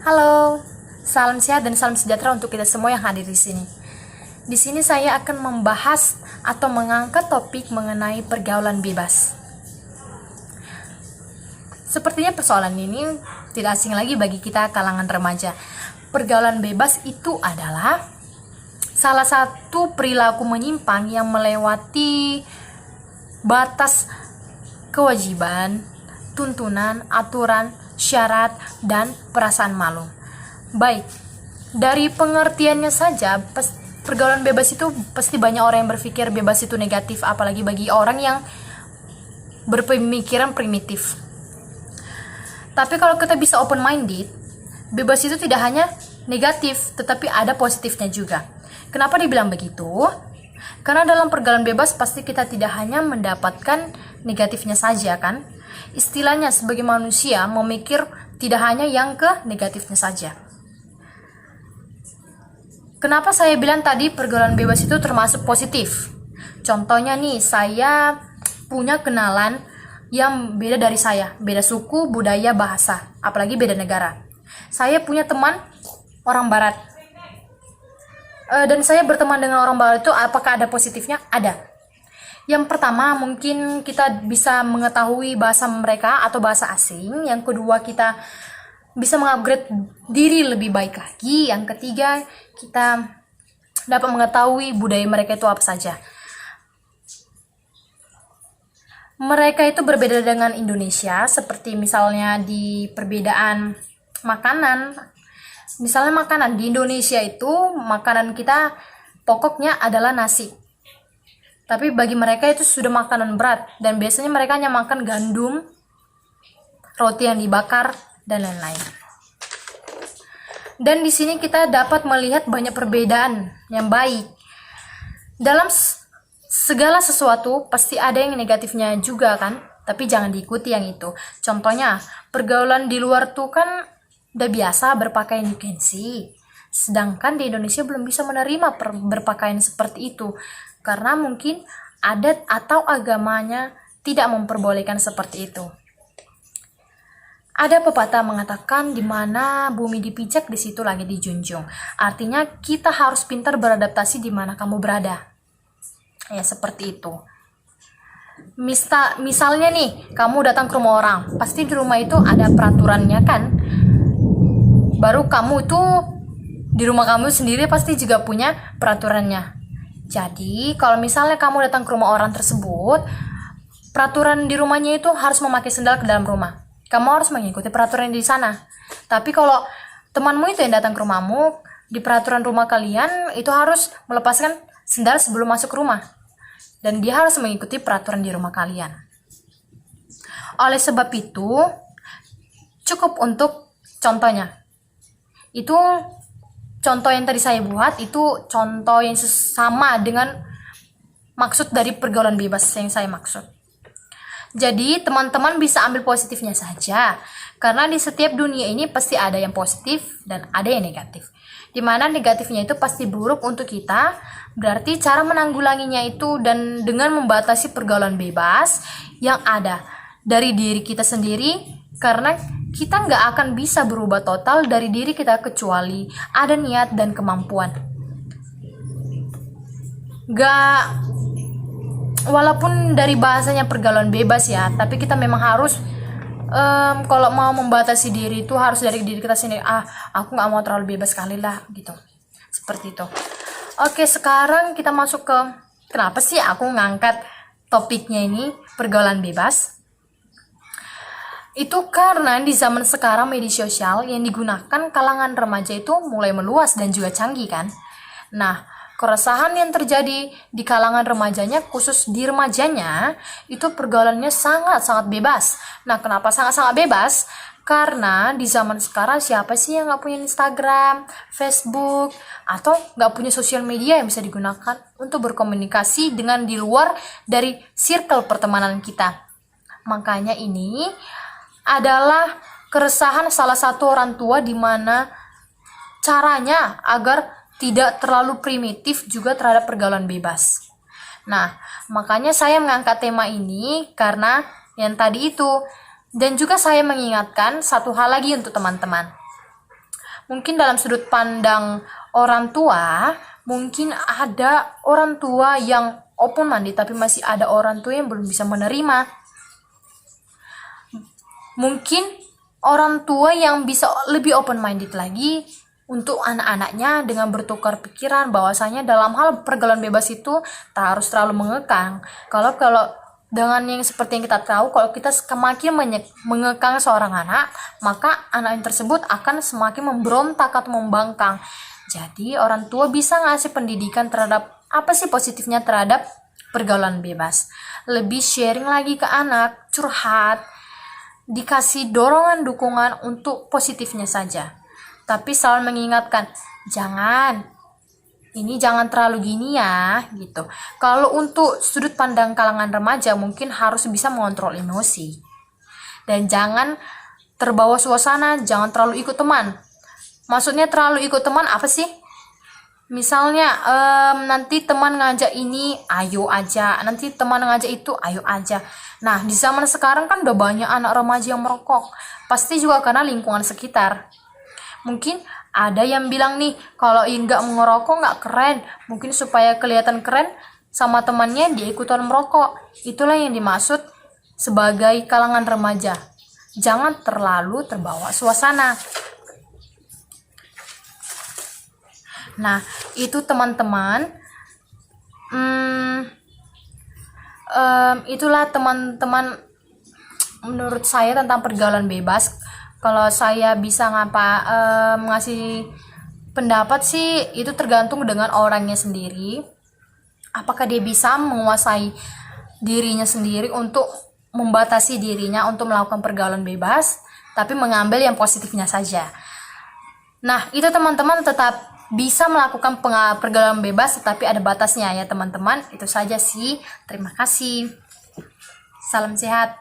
Halo, salam sehat dan salam sejahtera untuk kita semua yang hadir di sini. Di sini saya akan membahas atau mengangkat topik mengenai pergaulan bebas. Sepertinya persoalan ini tidak asing lagi bagi kita kalangan remaja. Pergaulan bebas itu adalah salah satu perilaku menyimpang yang melewati batas kewajiban, tuntunan, aturan, syarat, dan perasaan malu. Baik, dari pengertiannya saja, pergaulan bebas itu pasti banyak orang yang berpikir bebas itu negatif, apalagi bagi orang yang berpemikiran primitif. Tapi kalau kita bisa open minded, bebas itu tidak hanya negatif, tetapi ada positifnya juga. Kenapa dibilang begitu? Karena dalam pergaulan bebas pasti kita tidak hanya mendapatkan negatifnya saja kan? Istilahnya sebagai manusia memikir tidak hanya yang ke negatifnya saja. Kenapa saya bilang tadi pergaulan bebas itu termasuk positif? Contohnya nih, saya punya kenalan yang beda dari saya, beda suku, budaya, bahasa, apalagi beda negara. Saya punya teman orang barat. Dan saya berteman dengan orang barat itu apakah ada positifnya? Ada. Yang pertama, mungkin kita bisa mengetahui bahasa mereka atau bahasa asing. Yang kedua, kita bisa mengupgrade diri lebih baik lagi. Yang ketiga, kita dapat mengetahui budaya mereka itu apa saja. Mereka itu berbeda dengan Indonesia, seperti misalnya di perbedaan makanan. Misalnya makanan di Indonesia itu, makanan kita pokoknya adalah nasi. Tapi bagi mereka itu sudah makanan berat, dan biasanya mereka hanya makan gandum, roti yang dibakar, dan lain-lain. Dan di sini kita dapat melihat banyak perbedaan yang baik. Dalam segala sesuatu pasti ada yang negatifnya juga kan, tapi jangan diikuti yang itu. Contohnya, pergaulan di luar tuh kan udah biasa berpakaian gengsi. Sedangkan di Indonesia belum bisa menerima berpakaian seperti itu. Karena mungkin adat atau agamanya tidak memperbolehkan seperti itu. Ada pepatah mengatakan di mana bumi dipijak di situ langit dijunjung. Artinya kita harus pintar beradaptasi di mana kamu berada. Ya seperti itu. Misalnya nih, kamu datang ke rumah orang, pasti di rumah itu ada peraturannya kan. Baru kamu itu di rumah kamu sendiri pasti juga punya peraturannya. Jadi, kalau misalnya kamu datang ke rumah orang tersebut, peraturan di rumahnya itu harus memakai sendal ke dalam rumah. Kamu harus mengikuti peraturan di sana. Tapi kalau temanmu itu yang datang ke rumahmu, di peraturan rumah kalian itu harus melepaskan sendal sebelum masuk rumah. Dan dia harus mengikuti peraturan di rumah kalian. Oleh sebab itu, cukup untuk contohnya. Itu contoh yang tadi saya buat itu contoh yang sama dengan maksud dari pergaulan bebas yang saya maksud. Jadi teman-teman bisa ambil positifnya saja, karena di setiap dunia ini pasti ada yang positif dan ada yang negatif. Dimana negatifnya itu pasti buruk untuk kita, berarti cara menanggulanginya itu dan dengan membatasi pergaulan bebas yang ada dari diri kita sendiri, karena kita nggak akan bisa berubah total dari diri kita kecuali ada niat dan kemampuan. Walaupun dari bahasanya pergaulan bebas ya, tapi kita memang harus kalau mau membatasi diri itu harus dari diri kita sendiri. Aku nggak mau terlalu bebas sekali lah gitu. Seperti itu. Oke, sekarang kita masuk ke kenapa sih aku ngangkat topiknya ini pergaulan bebas. Itu karena di zaman sekarang media sosial yang digunakan kalangan remaja itu mulai meluas dan juga canggih kan. Nah, keresahan yang terjadi di kalangan remajanya, khusus di remajanya, itu pergaulannya sangat-sangat bebas. Nah, kenapa sangat-sangat bebas? Karena di zaman sekarang siapa sih yang gak punya Instagram, Facebook, atau gak punya sosial media yang bisa digunakan untuk berkomunikasi dengan di luar dari circle pertemanan kita. Makanya ini adalah keresahan salah satu orang tua di mana caranya agar tidak terlalu primitif juga terhadap pergaulan bebas. Nah, makanya saya mengangkat tema ini karena yang tadi itu, dan juga saya mengingatkan satu hal lagi untuk teman-teman. Mungkin dalam sudut pandang orang tua, mungkin ada orang tua yang open minded, tapi masih ada orang tua yang belum bisa menerima. Mungkin orang tua yang bisa lebih open minded lagi untuk anak-anaknya dengan bertukar pikiran bahwasanya dalam hal pergaulan bebas itu tak harus terlalu mengekang. Kalau dengan yang seperti yang kita tahu, kalau kita semakin mengekang seorang anak, maka anak yang tersebut akan semakin memberontak atau membangkang. Jadi orang tua bisa ngasih pendidikan terhadap apa sih positifnya terhadap pergaulan bebas. Lebih sharing lagi ke anak, curhat, dikasih dorongan dukungan untuk positifnya saja. Tapi selalu mengingatkan, ini jangan terlalu gini ya, gitu. Kalau untuk sudut pandang kalangan remaja mungkin harus bisa mengontrol emosi. Dan jangan terbawa suasana, jangan terlalu ikut teman. Maksudnya terlalu ikut teman apa sih? Misalnya nanti teman ngajak ini, ayo aja. Nanti teman ngajak itu, ayo aja. Nah, di zaman sekarang kan udah banyak anak remaja yang merokok. Pasti juga karena lingkungan sekitar. Mungkin ada yang bilang nih, kalau nggak ngerokok nggak keren. Mungkin supaya kelihatan keren sama temannya, dia ikutan merokok. Itulah yang dimaksud sebagai kalangan remaja. Jangan terlalu terbawa suasana. Nah, itu teman-teman. Itulah teman-teman menurut saya tentang pergaulan bebas. Kalau saya bisa ngasih pendapat sih, itu tergantung dengan orangnya sendiri. Apakah dia bisa menguasai dirinya sendiri untuk membatasi dirinya untuk melakukan pergaulan bebas, tapi mengambil yang positifnya saja. Nah, itu teman-teman tetap bisa melakukan pergaulan bebas, tetapi ada batasnya ya teman-teman. Itu saja sih. Terima kasih. Salam sehat.